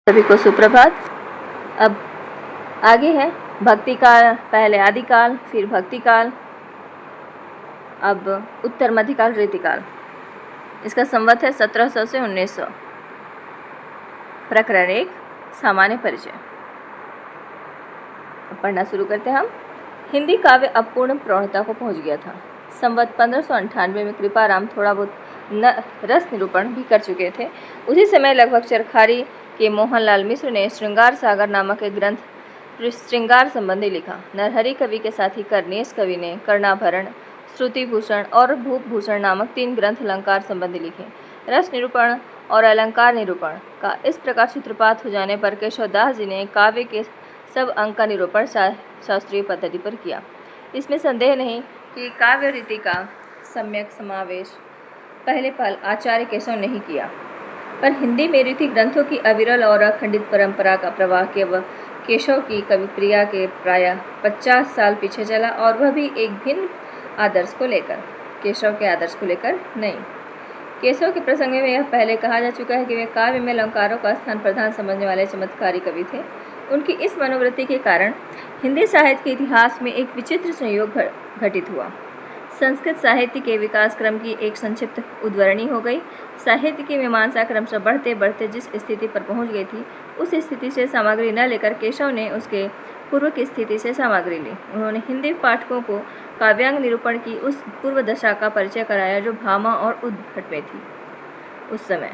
सभी को सुप्रभात। अब आगे है भक्ति काल, पहले आदिकाल, फिर भक्ति काल, अब उत्तर मध्यकाल, रीतिकाल। इसका संवत है 1700 से 1900। प्रकरण 1, सामान्य परिचय। पढ़ना शुरू करते हैं हम। हिंदी काव्य अब पूर्ण प्रौढ़ता को पहुंच गया था। संवत 1598 में कृपाराम थोड़ा बहुत रस निरूपण भी कर चुके थे। उसी समय लगभग चरखारी के मोहनलाल मिश्र ने श्रृंगार सागर नामक एक ग्रंथ श्रृंगार संबंधी लिखा। नरहरि कवि के साथ ही करनेश कवि ने कर्णाभरण, श्रुति भूषण और भूप भूषण नामक 3 ग्रंथ अलंकार संबंधी लिखे। रस निरूपण और अलंकार निरूपण का इस प्रकार सूत्रपात हो जाने पर केशवदास जी ने काव्य के सब अंग का निरूपण शास्त्रीय पद्धति पर किया। इसमें संदेह नहीं कि काव्य रीति का सम्यक समावेश पहले पल आचार्य केशव ने ही किया, पर हिंदी में रीति ग्रंथों की अविरल और अखंडित परंपरा का प्रवाह केशव की कविप्रिया के प्रायः 50 साल पीछे चला, और वह भी एक भिन्न आदर्श को लेकर, केशव के आदर्श को लेकर नहीं। केशव के प्रसंग में यह पहले कहा जा चुका है कि वे काव्य में अलंकारों का स्थान प्रधान समझने वाले चमत्कारी कवि थे। उनकी इस मनोवृत्ति के कारण हिंदी साहित्य के इतिहास में एक विचित्र संयोग घटित हुआ। संस्कृत साहित्य के विकास क्रम की एक संक्षिप्त उद्वरणी हो गई। साहित्य की मीमांसा क्रमशः बढ़ते बढ़ते जिस स्थिति पर पहुंच गई थी, उस स्थिति से सामग्री न लेकर केशव ने उसके पूर्व की स्थिति से सामग्री ली। उन्होंने हिंदी पाठकों को काव्यांग निरूपण की उस पूर्व दशा का परिचय कराया जो भामा और उद्भट में थी उस समय,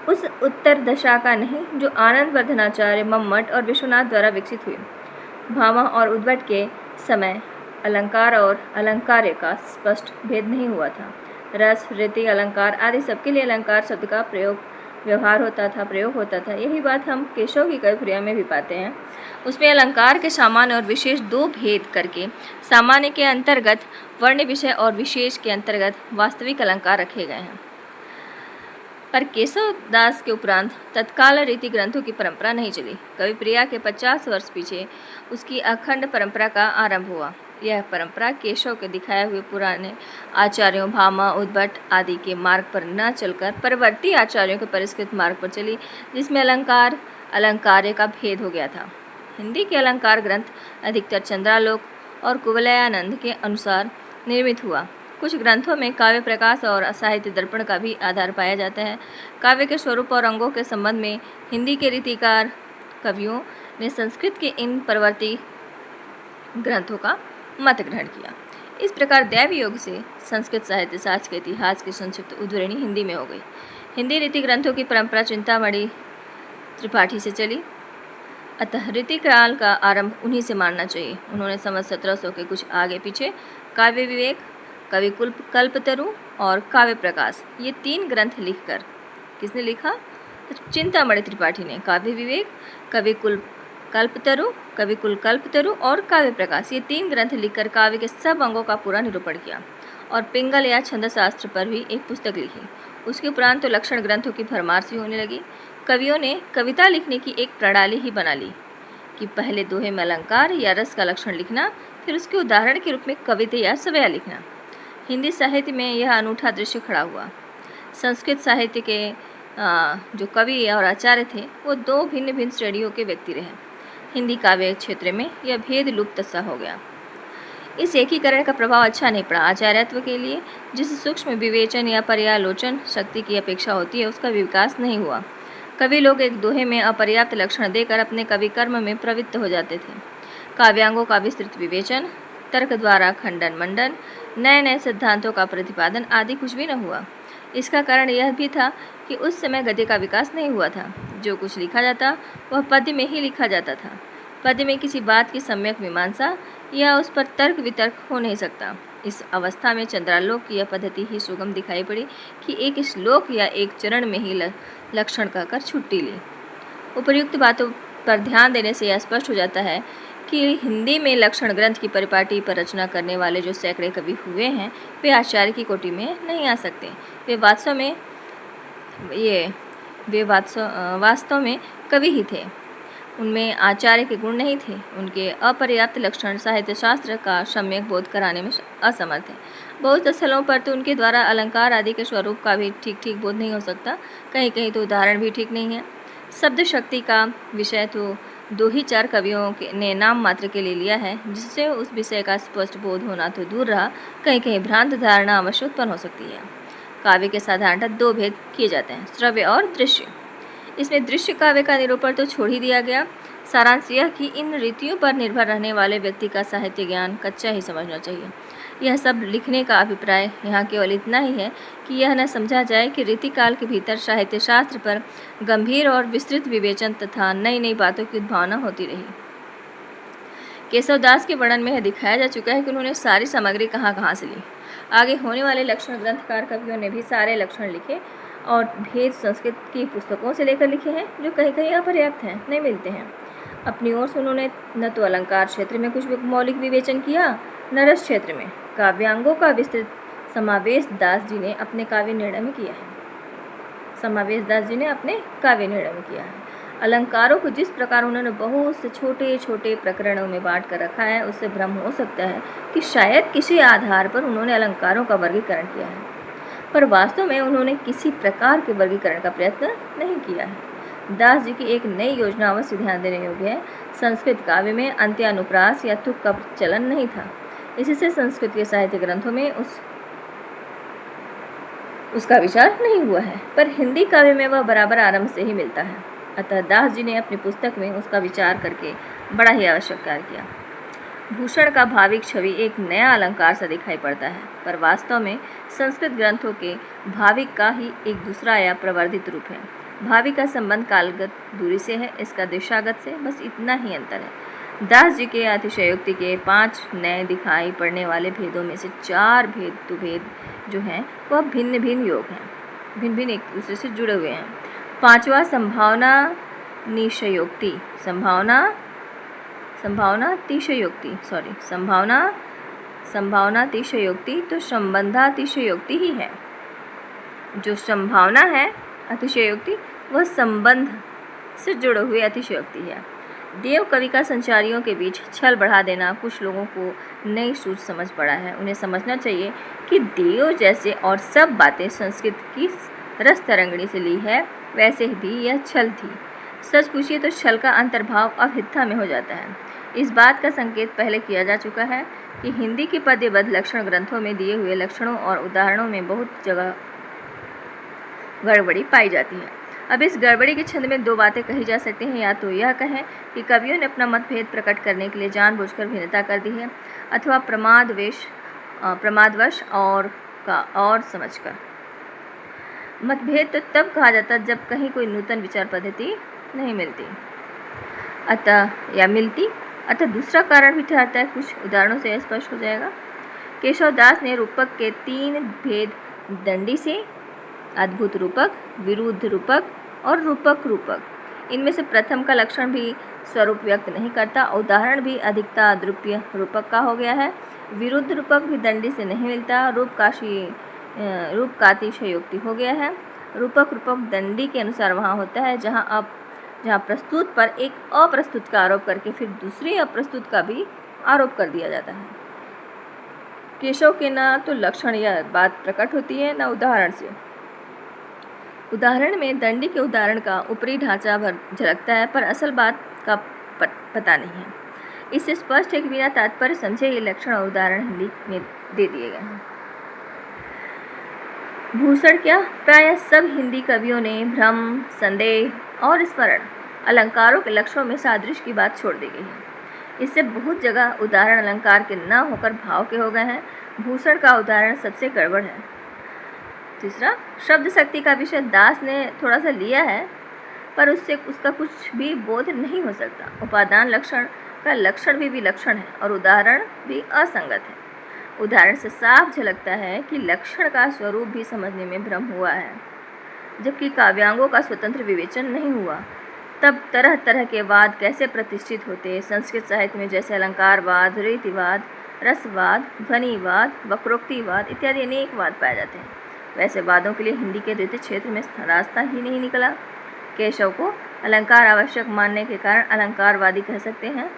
उस उत्तर दशा का नहीं जो आनंद वर्धनाचार्य, मम्मट और विश्वनाथ द्वारा विकसित हुई। भामा और उद्भट के समय अलंकार और अलंकार्य का स्पष्ट भेद नहीं हुआ था। रस, रीति, अलंकार आदि सबके लिए अलंकार शब्द का प्रयोग होता था। यही बात हम केशव की कविप्रिया में भी पाते हैं। उसमें अलंकार के सामान्य और विशेष 2 भेद करके सामान्य के अंतर्गत वर्ण विषय और विशेष के अंतर्गत वास्तविक अलंकार रखे गए हैं। पर केशव दास के उपरांत तत्काल रीति ग्रंथों की परंपरा नहीं चली। कविप्रिया के 50 वर्ष पीछे उसकी अखंड परंपरा का आरंभ हुआ। यह परंपरा केशव के दिखाए हुए पुराने आचार्यों भामा, उद्भट आदि के मार्ग पर न चलकर परवर्ती आचार्यों के परिष्कृत मार्ग पर चली, जिसमें अलंकार अलंकार्य का भेद हो गया था। हिंदी के अलंकार ग्रंथ अधिकतर चंद्रालोक और कुवलयानंद के अनुसार निर्मित हुआ। कुछ ग्रंथों में काव्य प्रकाश और साहित्य दर्पण का भी आधार पाया जाता है। काव्य के स्वरूप और अंगों के संबंध में हिंदी के रीतिकार कवियों ने संस्कृत के इन परवर्ती ग्रंथों का मत ग्रहण किया। इस प्रकार दैवी योग से संस्कृत साहित्य शास्त्र के इतिहास की संक्षिप्त उद्धरणी हिंदी में हो गई। हिंदी रीति ग्रंथों की परंपरा चिंतामणि त्रिपाठी से चली, अतः रीतिकाल का आरंभ उन्हीं से मानना चाहिए। उन्होंने संवत 1700 के कुछ आगे पीछे काव्य विवेक, कवि कल्पतरु और काव्य प्रकाश, ये 3 ग्रंथ लिखकर, किसने लिखा? चिंतामणि त्रिपाठी ने। काव्य विवेक, कवि कल्पतरु और काव्य प्रकाश, ये 3 ग्रंथ लिखकर काव्य के सब अंगों का पूरा निरूपण किया और पिंगल या छंद शास्त्र पर भी एक पुस्तक लिखी। उसके उपरांत तो लक्षण ग्रंथों की भरमार सी होने लगी। कवियों ने कविता लिखने की एक प्रणाली ही बना ली कि पहले दोहे में अलंकार या रस का लक्षण लिखना, फिर उसके उदाहरण के रूप में कविता या सवया लिखना। हिंदी साहित्य में यह अनूठा दृश्य खड़ा हुआ। संस्कृत साहित्य के जो कवि और आचार्य थे, वो 2 भिन्न भिन्न श्रेणियों के व्यक्ति रहे। हिंदी काव्य क्षेत्र में यह भेद लुप्त सा हो गया। इस एकीकरण का प्रभाव अच्छा नहीं पड़ा। आचार्यत्व के लिए जिस सूक्ष्म विवेचन या पर्यालोचन शक्ति की अपेक्षा होती है, उसका विकास नहीं हुआ। कवि लोग एक दोहे में अपर्याप्त लक्षण देकर अपने कवि कर्म में प्रवृत्त हो जाते थे। काव्यांगों का विस्तृत विवेचन, तर्क द्वारा खंडन मंडन, नए नए सिद्धांतों का प्रतिपादन आदि कुछ भी न हुआ। इसका कारण यह भी था कि उस समय गद्य का विकास नहीं हुआ था। जो कुछ लिखा जाता वह पद्य में ही लिखा जाता था। पद्य में किसी बात की सम्यक मीमांसा या उस पर तर्क वितर्क हो नहीं सकता। इस अवस्था में चंद्रालोक की यह पद्धति ही सुगम दिखाई पड़ी कि एक श्लोक या एक चरण में ही लक्षण कहकर छुट्टी ली। उपर्युक्त बातों पर ध्यान देने से यह स्पष्ट हो जाता है कि हिंदी में लक्षण ग्रंथ की परिपाटी पर रचना करने वाले जो सैकड़े कवि हुए हैं, वे आचार्य की कोटि में नहीं आ सकते। वे वास्तव में कवि ही थे। उनमें आचार्य के गुण नहीं थे। उनके अपर्याप्त लक्षण साहित्य शास्त्र का सम्यक बोध कराने में असमर्थ है। बहुत स्थलों पर तो उनके द्वारा अलंकार आदि के स्वरूप का भी ठीक बोध नहीं हो सकता। कहीं कहीं तो उदाहरण भी ठीक नहीं है। शब्द शक्ति का विषय तो दो ही चार कवियों ने नाम मात्र के लिए लिया है, जिससे उस विषय का स्पष्ट बोध होना तो दूर रहा, कहीं कहीं भ्रांत धारणा अवश्य उत्पन्न हो सकती है। काव्य के साधारणतः दो भेद किए जाते हैं, श्रव्य और दृश्य। इसमें दृश्य काव्य का निरूपण तो छोड़ ही दिया गया। सारांश यह कि इन रीतियों पर निर्भर रहने वाले व्यक्ति का साहित्य ज्ञान कच्चा ही समझना चाहिए। यह सब लिखने का अभिप्राय यहाँ केवल इतना ही है कि यह न समझा जाए कि रीतिकाल के भीतर साहित्य शास्त्र पर गंभीर और विस्तृत विवेचन तथा नई नई बातों की उद्भावना होती रही। केशव दास के वर्णन में यह दिखाया जा चुका है कि उन्होंने सारी सामग्री कहाँ से ली। आगे होने वाले लक्षण ग्रंथकार कवियों ने भी सारे लक्षण लिखे और भेद संस्कृत की पुस्तकों से लेकर लिखे हैं, जो कहीं कहीं अपर्याप्त हैं, नहीं मिलते हैं। अपनी ओर से उन्होंने न तो अलंकार क्षेत्र में कुछ मौलिक विवेचन किया, न रस क्षेत्र में। काव्यांगों का विस्तृत समावेश दास जी ने अपने काव्य निर्णय में किया है। अलंकारों को जिस प्रकार उन्होंने बहुत से छोटे छोटे प्रकरणों में बांट कर रखा है, उससे भ्रम हो सकता है कि शायद किसी आधार पर उन्होंने अलंकारों का वर्गीकरण किया है, पर वास्तव में उन्होंने किसी प्रकार के वर्गीकरण का प्रयत्न नहीं किया है। दास जी की एक नई योजना अवश्य ध्यान देने योग्य है। संस्कृत काव्य में अंत्यानुप्रास या तुक का चलन नहीं था, इससे संस्कृत के साहित्य ग्रंथों में उसका विचार नहीं हुआ है, पर हिंदी काव्य में वह बराबर आरंभ से ही मिलता है। अतः दास जी ने अपनी पुस्तक में उसका विचार करके बड़ा ही आवश्यक कार्य किया। भूषण का भाविक छवि एक नया अलंकार सा दिखाई पड़ता है, पर वास्तव में संस्कृत ग्रंथों के भाविक का ही एक दूसरा या प्रवर्धित रूप है। भाविक का संबंध कालगत दूरी से है, इसका दिशागत से, बस इतना ही अंतर है। दास जी के अतिशयोक्ति के 5 नए दिखाई पड़ने वाले भेदों में से 4 भेद जो हैं वह भिन्न भिन्न योग हैं, भिन्न भिन्न एक दूसरे से जुड़े हुए हैं। 5वां संभावनातिशयोक्ति तो संबंधातिशयोक्ति ही है। जो संभावना है अतिशयोक्ति, वह संबंध से जुड़े हुए अतिशयोक्ति है। देव कवि का संचारियों के बीच छल बढ़ा देना कुछ लोगों को नई सूझ समझ पड़ा है। उन्हें समझना चाहिए कि देव जैसे और सब बातें संस्कृत की रस तरंगणी से ली है, वैसे भी यह छल थी। सच पूछिए तो छल का अंतर्भाव अभिद्धा में हो जाता है। इस बात का संकेत पहले किया जा चुका है कि हिंदी के पद्यबद्ध लक्षण ग्रंथों में दिए हुए लक्षणों और उदाहरणों में बहुत जगह गड़बड़ी पाई जाती है। अब इस गड़बड़ी के छंद में 2 बातें कही जा सकती हैं। या तो यह कहें कि कवियों ने अपना मतभेद प्रकट करने के लिए जानबूझकर भिन्नता कर दी है, अथवा प्रमादवश और समझकर। मतभेद तो तब कहा जाता जब कहीं कोई नूतन विचार पद्धति नहीं मिलती, अतः दूसरा कारण भी ठहरता है। कुछ उदाहरणों से स्पष्ट हो जाएगा। केशव दास ने रूपक के 3 भेद दंडी से, अद्भुत रूपक, विरुद्ध रूपक और रूपक। इनमें से प्रथम का लक्षण भी स्वरूप व्यक्त नहीं करता, उदाहरण भी अधिकता द्रुप्य रूपक का हो गया है। विरुद्ध रूपक भी दंडी से नहीं मिलता, रूप कातिशयोक्ति हो गया है। रूपक दंडी के अनुसार वहाँ होता है जहाँ प्रस्तुत पर एक अप्रस्तुत का आरोप करके फिर दूसरे अप्रस्तुत का भी आरोप कर दिया जाता है। केशव के न तो लक्षण या बात प्रकट होती है, न उदाहरण से। उदाहरण में दंडी के उदाहरण का ऊपरी ढांचा झलकता है, पर असल बात का पता नहीं है। इससे स्पष्ट है कि बिना तात्पर्य समझे ये लक्षण और उदाहरण हिंदी में दे दिए गए हैं। भूषण क्या, प्रायः सब हिंदी कवियों ने भ्रम, संदेह और स्मरण, अलंकारों के लक्षणों में सादृश्य की बात छोड़ दी गई है। इससे बहुत जगह उदाहरण अलंकार के न होकर भाव के हो गए हैं। भूषण का उदाहरण सबसे गड़बड़ है। तीसरा, शब्द शक्ति का विषय दास ने थोड़ा सा लिया है, पर उससे उसका कुछ भी बोध नहीं हो सकता। उपादान लक्षण का लक्षण भी विलक्षण है और उदाहरण भी असंगत है। उदाहरण से साफ झलकता है कि लक्षण का स्वरूप भी समझने में भ्रम हुआ है, जबकि काव्यांगों का स्वतंत्र विवेचन नहीं हुआ। तब तरह तरह के वाद कैसे प्रतिष्ठित होते। संस्कृत साहित्य में जैसे अलंकारवाद, रीतिवाद, रसवाद, ध्वनिवाद, वक्रोक्तिवाद इत्यादि अनेक वाद पाए जाते हैं, वैसे वादों के लिए हिंदी के रीति क्षेत्र में रास्ता ही नहीं निकला। केशव को अलंकार आवश्यक मानने के कारण अलंकारवादी कह सकते हैं।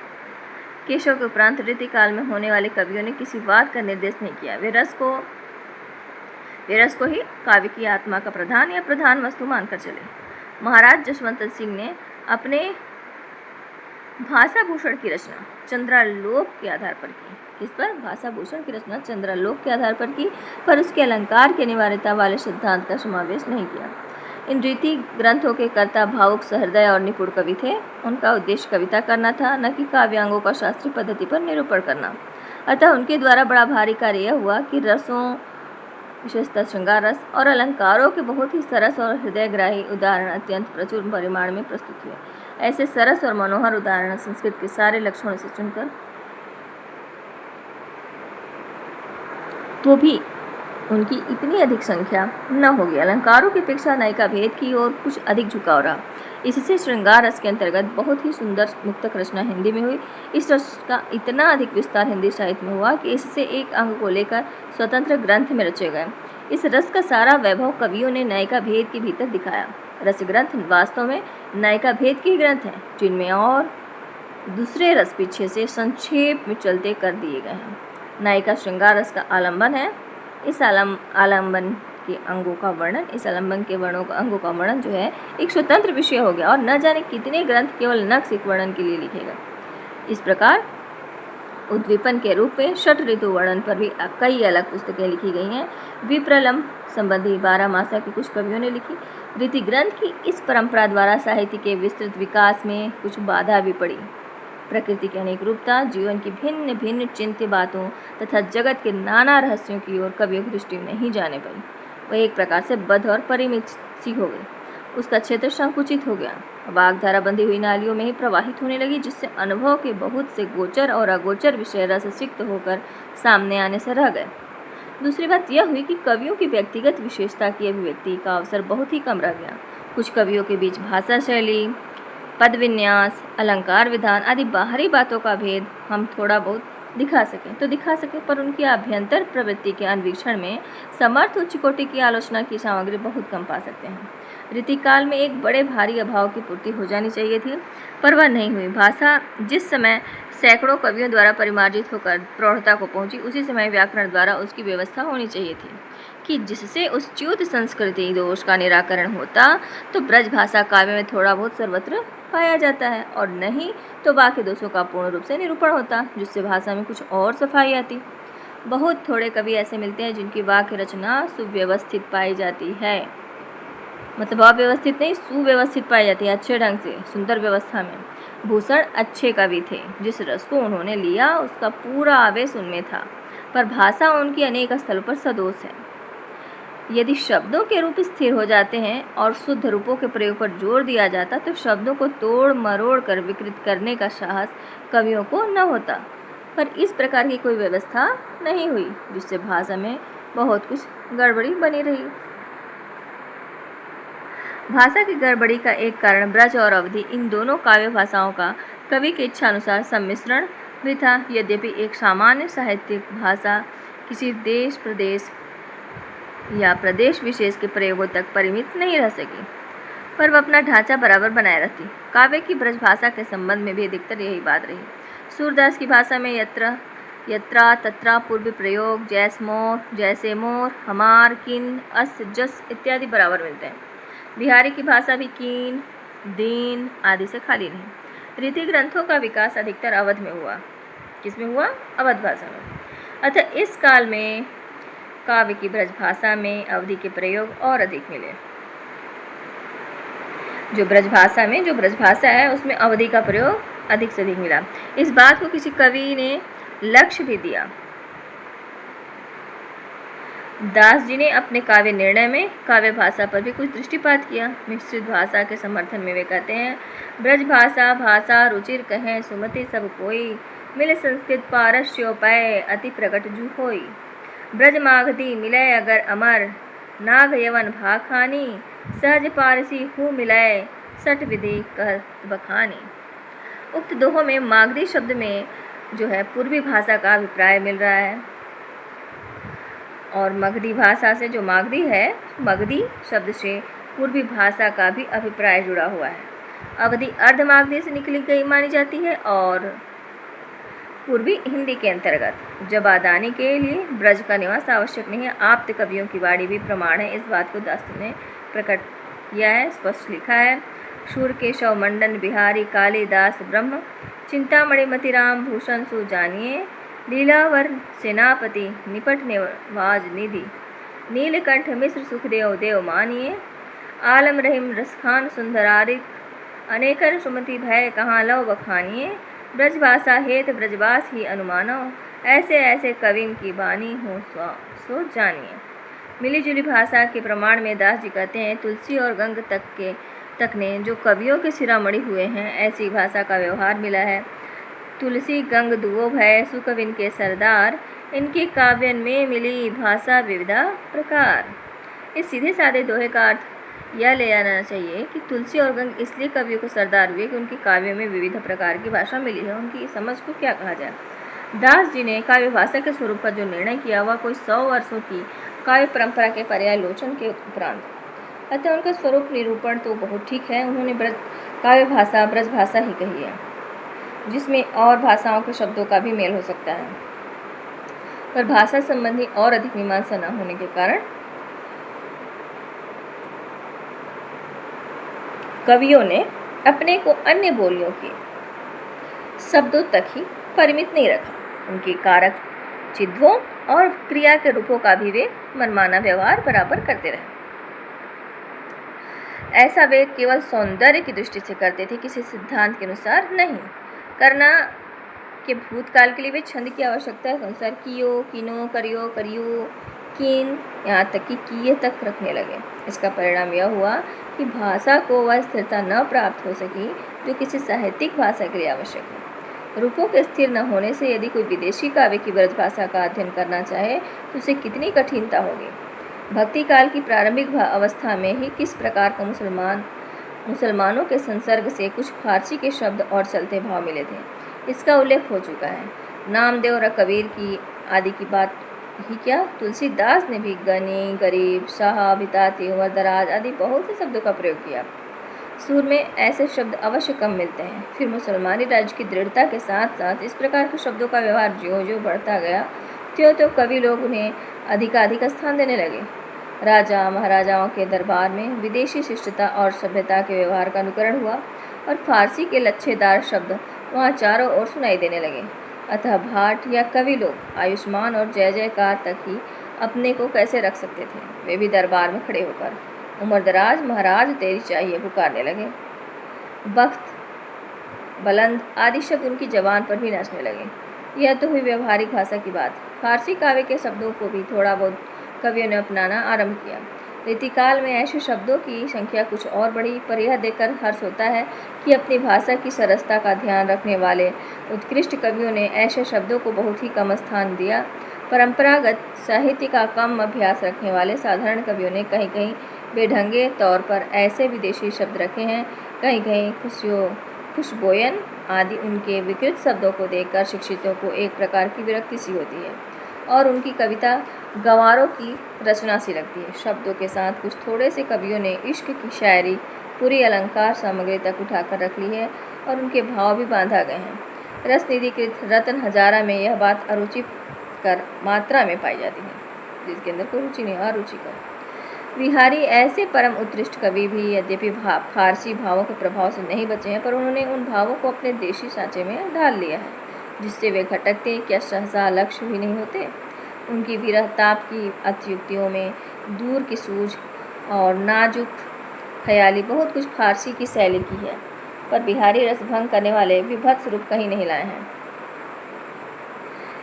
केशव के उपरांत रीति काल में होने वाले कवियों ने किसी वाद का निर्देश नहीं किया। वे रस को ही काव्य की आत्मा का प्रधान या प्रधान वस्तु मानकर चले। महाराज जसवंत सिंह ने अपने भाषा भूषण की रचना चंद्रालोक के आधार पर की। किस पर? भाषा भूषण की रचना चंद्रालोक के आधार पर की, पर उसके अलंकार की अनिवार्यता वाले सिद्धांत का समावेश नहीं किया। इन रीति ग्रंथों के कर्ता भावुक, सहृदय और निपुण कवि थे। उनका उद्देश्य कविता करना था, न कि काव्यांगों का शास्त्रीय पद्धति पर निरूपण करना। अतः उनके द्वारा बड़ा भारी कार्य यह हुआ कि रसों, विशेषतः श्रृंगार रस और अलंकारों के बहुत ही सरस और हृदयग्राही उदाहरण अत्यंत प्रचुर परिमाण में प्रस्तुत हुए। ऐसे सरस और मनोहर उदाहरण संस्कृत के सारे लक्षणों से चुनकर तो भी उनकी इतनी अधिक संख्या न होगी। अलंकारों की अपेक्षा नायिका भेद की ओर कुछ अधिक झुकाव रहा। इससे श्रृंगार रस के अंतर्गत बहुत ही सुंदर मुक्तक रचना हिंदी में हुई। इस रस का इतना अधिक विस्तार हिंदी साहित्य में हुआ कि इससे एक अंग को लेकर स्वतंत्र ग्रंथ में रचे गए। इस रस का सारा वैभव कवियों ने नायिका भेद के भीतर दिखाया। रस ग्रंथ वास्तव में नायिका भेद के ही ग्रंथ हैं, जिनमें और दूसरे रस पीछे से संक्षेप में चलते कर दिए गए हैं। नायिका श्रृंगार रस का आलंबन है। इस आलंबन के अंगों का वर्णन, इस आलंबन के अंगों का वर्णन जो है एक स्वतंत्र विषय हो गया और न जाने कितने ग्रंथ केवल नक्श एक वर्णन के लिए लिखेगा। इस प्रकार उद्दीपन के रूप में षट ऋतु वर्णन पर भी कई अलग पुस्तकें लिखी गई हैं। विप्रलंब संबंधी 12 मासा की कुछ कवियों ने लिखी। रीति ग्रंथ की इस परंपरा द्वारा साहित्य के विस्तृत विकास में कुछ बाधा भी पड़ी। प्रकृति की अनेक रूपता, जीवन की भिन्न भिन्न चिंत्य बातों तथा जगत के नाना रहस्यों की ओर कवियों की दृष्टि नहीं जाने पाई। वह एक प्रकार से बद्ध और परिमित सी हो गई। उसका क्षेत्र संकुचित हो गया। वाग्धारा बंधी हुई नालियों में ही प्रवाहित होने लगी, जिससे अनुभव के बहुत से गोचर और अगोचर विषय रससिक्त होकर सामने आने से रह गए। दूसरी बात यह हुई कि कवियों की व्यक्तिगत विशेषता की अभिव्यक्ति का अवसर बहुत ही कम रह गया। कुछ कवियों के बीच भाषा शैली, पद विन्यास, अलंकार विधान आदि बाहरी बातों का भेद हम थोड़ा बहुत दिखा सकें, पर उनकी आभ्यंतर प्रवृत्ति के अन्वेषण में समर्थ उच्च कोटि की आलोचना की सामग्री बहुत कम पा सकते हैं। रीतिकाल में एक बड़े भारी अभाव की पूर्ति हो जानी चाहिए थी, पर वह नहीं हुई। भाषा जिस समय सैकड़ों कवियों द्वारा परिमार्जित होकर प्रौढ़ता को पहुंची, उसी समय व्याकरण द्वारा उसकी व्यवस्था होनी चाहिए थी कि जिससे उस च्युत संस्कृति दोष का निराकरण होता, तो ब्रज भाषा काव्य में थोड़ा बहुत सर्वत्र पाया जाता है, और नहीं तो बाकी दोषों का पूर्ण रूप से निरूपण होता, जिससे भाषा में कुछ और सफाई आती। बहुत थोड़े कवि ऐसे मिलते हैं जिनकी वाक्य रचना सुव्यवस्थित पाई जाती है, मतलब अव्यवस्थित नहीं, सुव्यवस्थित पाई जाती है, अच्छे ढंग से, सुंदर व्यवस्था में। भूषण अच्छे कवि थे। जिस रस को उन्होंने लिया उसका पूरा आवेश उनमें था, पर भाषा उनकी अनेक स्थलों पर सदोष है। यदि शब्दों के रूप स्थिर हो जाते हैं और शुद्ध रूपों के प्रयोग पर जोर दिया जाता, तो शब्दों को तोड़ मरोड़ कर विकृत करने का साहस कवियों को न होता। पर इस प्रकार की कोई व्यवस्था नहीं हुई, जिससे भाषा में बहुत कुछ गड़बड़ी बनी रही। भाषा की गड़बड़ी का एक कारण ब्रज और अवधि, इन दोनों काव्य भाषाओं का कवि के इच्छानुसार सम्मिश्रण भी था। यद्यपि एक सामान्य साहित्यिक भाषा किसी देश, प्रदेश या प्रदेश विशेष के प्रयोगों तक परिमित नहीं रह सकी, पर वह अपना ढांचा बराबर बनाए रहती। काव्य की ब्रज भाषा के संबंध में भी अधिकतर यही बात रही। सूरदास की भाषा में यत्र, यत्रा, तत्रा पूर्व प्रयोग जैसे मोर, हमार, किन, अस, जस इत्यादि बराबर मिलते हैं। बिहारी की भाषा भी कीन, दीन आदि से खाली नहीं। रीति ग्रंथों का विकास अधिकतर अवध में हुआ। किसमें हुआ? अवध भाषा में। अतः इस काल में काव्य की ब्रज भाषा में अवधि के प्रयोग और अधिक मिले। जो ब्रज भाषा है उसमें अवधि का प्रयोग अधिक से अधिक मिला। इस बात को किसी कवि ने लक्ष्य भी दिया। दास जी ने अपने काव्य निर्णय में काव्य भाषा पर भी कुछ दृष्टिपात किया। मिश्रित भाषा के समर्थन में वे कहते हैं, ब्रज भाषा रुचिर कहें सुमति सब कोई, मिले संस्कृत पारस्योपाय अति प्रकट जू होई। ब्रज मागधी मिलय अगर अमर, नाग यवन भाखानी, सहज पारसी हूँ मिलय सठ विधि कहत बखानी। उक्त दोहों में मागधी शब्द में जो है पूर्वी भाषा का अभिप्राय मिल रहा है, और मगधी भाषा से जो मागधी है, मगधी शब्द से पूर्वी भाषा का भी अभिप्राय जुड़ा हुआ है। अवधि अर्ध मागधी से निकली गई मानी जाती है, और पूर्वी हिंदी के अंतर्गत जबादानी के लिए ब्रज का निवास आवश्यक नहीं है। आप्त कवियों की वाणी भी प्रमाण है। इस बात को दास ने प्रकट किया है, स्पष्ट लिखा है। शूर केशव मंडन बिहारी कालिदास ब्रह्म चिंतामणि मतिराम भूषण सु जानिए, लीलावर सेनापति निपट नेवाज निधि, नीलकंठ मिश्र सुखदेव देव मानिए, आलम रहीम रसखान सुंदरारिक, अनेकन सुमति भय कहाँ लव बखानिए, ब्रजभाषा हेत ब्रजवास ही अनुमानो, ऐसे ऐसे कविन की बानी हो सो जानिए। मिली जुली भाषा के प्रमाण में दास जी कहते हैं, तुलसी और गंग तक ने जो कवियों के शिरोमणि हुए हैं, ऐसी भाषा का व्यवहार मिला है। तुलसी गंग दुओ भय सुकविन के सरदार, इनके काव्यन में मिली भाषा विविधा प्रकार। इस सीधे साधे दोहे का अर्थ यह ले जाना चाहिए कि तुलसी और गंग इसलिए कवियों के सरदार हुए कि उनके काव्य में विविध प्रकार की भाषा मिली है। उनकी समझ को क्या कहा जाए। दास जी ने काव्य भाषा के स्वरूप का जो निर्णय किया वह कोई 100 वर्षों की काव्य परंपरा के पर्यालोचन के उपरांत, अतः उनका स्वरूप निरूपण तो बहुत ठीक है। उन्होंने काव्य भाषा ब्रज भाषा ही कही है, जिसमें और भाषाओं के शब्दों का भी मेल हो सकता है, पर भाषा संबंधी और अधिक मीमांसा न होने के कारण कवियों ने अपने को अन्य बोलियों के शब्दों तक ही परिमित नहीं रखा। उनके कारक चिह्नों और क्रिया के रूपों का भी वे मनमाना व्यवहार बराबर करते रहे। ऐसा वे केवल सौंदर्य की दृष्टि से करते थे, किसी सिद्धांत के अनुसार नहीं। करना के भूतकाल के लिए वे छंद की आवश्यकता के अनुसार कियो, किनो, करियो, करियो, किन, यहाँ तक कि किए तक रखने लगे। इसका परिणाम यह हुआ कि भाषा को वह स्थिरता न प्राप्त हो सकी जो किसी साहित्यिक भाषा के लिए आवश्यक है। रूपों के स्थिर न होने से यदि कोई विदेशी काव्य की ब्रज भाषा का अध्ययन करना चाहे तो उसे कितनी कठिनता होगी। भक्ति काल की प्रारंभिक अवस्था में ही किस प्रकार का मुसलमानों के संसर्ग से कुछ फारसी के शब्द और चलते भाव मिले थे, इसका उल्लेख हो चुका है। नामदेव और कबीर की आदि की बात ही क्या, तुलसीदास ने भी गनी, गरीब, शाह, बिताती, उमर दराज आदि बहुत से शब्दों का प्रयोग किया। सूर में ऐसे शब्द अवश्य कम मिलते हैं। फिर मुसलमानी राज्य की दृढ़ता के साथ साथ इस प्रकार के शब्दों का व्यवहार ज्यों ज्यों बढ़ता गया त्यों कवि लोग उन्हें अधिकाधिक स्थान देने लगे। राजा महाराजाओं के दरबार में विदेशी शिष्टता और सभ्यता के व्यवहार का अनुकरण हुआ और फारसी के लच्छेदार शब्द वहाँ चारों ओर सुनाई देने लगे। अतः भाट या कवि लोग आयुष्मान और जय जयकार तक ही अपने को कैसे रख सकते थे। वे भी दरबार में खड़े होकर उमरदराज महाराज तेरी चाहिए पुकारने लगे। बख्त, बुलंद आदि शब्द उनकी जबान पर भी नाचने लगे। यह तो हुई व्यवहारिक भाषा की बात। फारसी काव्य के शब्दों को भी थोड़ा बहुत कवियों ने अपनाना आरंभ किया। रीतिकाल में ऐसे शब्दों की संख्या कुछ और बढ़ी, पर यह देखकर हर्ष होता है कि अपनी भाषा की सरसता का ध्यान रखने वाले उत्कृष्ट कवियों ने ऐसे शब्दों को बहुत ही कम स्थान दिया। परंपरागत साहित्य का कम अभ्यास रखने वाले साधारण कवियों ने कहीं कहीं बेढंगे तौर पर ऐसे विदेशी शब्द रखे हैं। कहीं कहीं खुशबोयन आदि उनके विकृत शब्दों को देखकर शिक्षितों को एक प्रकार की विरक्ति सी होती है और उनकी कविता गंवारों की रचना सी लगती है। शब्दों के साथ कुछ थोड़े से कवियों ने इश्क की शायरी पूरी अलंकार सामग्री तक उठाकर रख ली है और उनके भाव भी बांधा गए हैं। रसनिधि कृत रतन हजारा में यह बात अरुचिकर मात्रा में पाई जाती है, जिसके अंदर कोई रुचि नहीं, अरुचिकर। बिहारी ऐसे परम उत्कृष्ट कवि भी यद्यपि फारसी भावों के प्रभाव से नहीं बचे हैं, पर उन्होंने उन भावों को अपने देशी सांचे में ढाल लिया है, जिससे वे घटकते क्या सहसा लक्ष्य भी नहीं होते। उनकी विरहताप की अत्युक्तियों में दूर की सूझ और नाजुक ख्याली बहुत कुछ फारसी की शैली की है, पर बिहारी रसभंग करने वाले विभत्स रूप कहीं नहीं लाए हैं।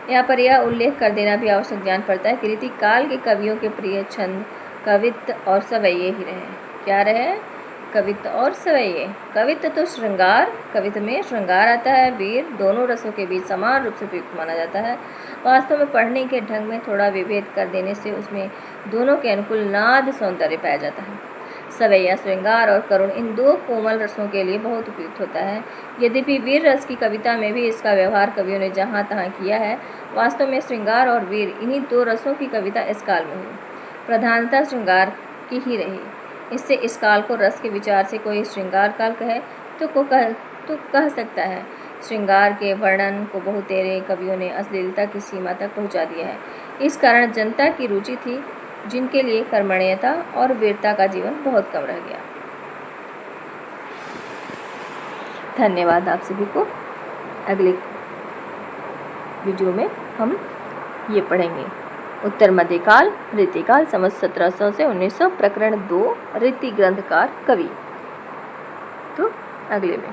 यहाँ पर यह उल्लेख कर देना भी आवश्यक जान पड़ता है कि रीतिकाल के कवियों के प्रिय छंद कवित्त और सवैये ही रहे। क्या रहे? कवित्त और सवैये। कवित्त तो श्रृंगार, कवित्त में श्रृंगार आता है, वीर दोनों रसों के बीच समान रूप से उपयुक्त माना जाता है। वास्तव में पढ़ने के ढंग में थोड़ा विभेद कर देने से उसमें दोनों के अनुकूल नाद सौंदर्य पाया जाता है। सवैया श्रृंगार और करुण इन दो कोमल रसों के लिए बहुत उपयुक्त होता है। यद्यपि वीर रस की कविता में भी इसका व्यवहार कवियों ने जहाँ तहाँ किया है, वास्तव में श्रृंगार और वीर इन्हीं दो रसों की कविता इस काल में हुई। प्रधानता श्रृंगार की ही रही। इससे इस काल को रस के विचार से कोई श्रृंगार काल कहे तो कह सकता है। श्रृंगार के वर्णन को बहुतेरे कवियों ने अश्लीलता की सीमा तक पहुंचा दिया है। इस कारण जनता की रुचि थी जिनके लिए कर्मण्यता और वीरता का जीवन बहुत कम रह गया। धन्यवाद आप सभी को। अगले वीडियो में हम ये पढ़ेंगे उत्तर मध्यकाल रीतिकाल संवत 1700 से 1900 प्रकरण 2 रीति ग्रंथकार कवि। तो अगले में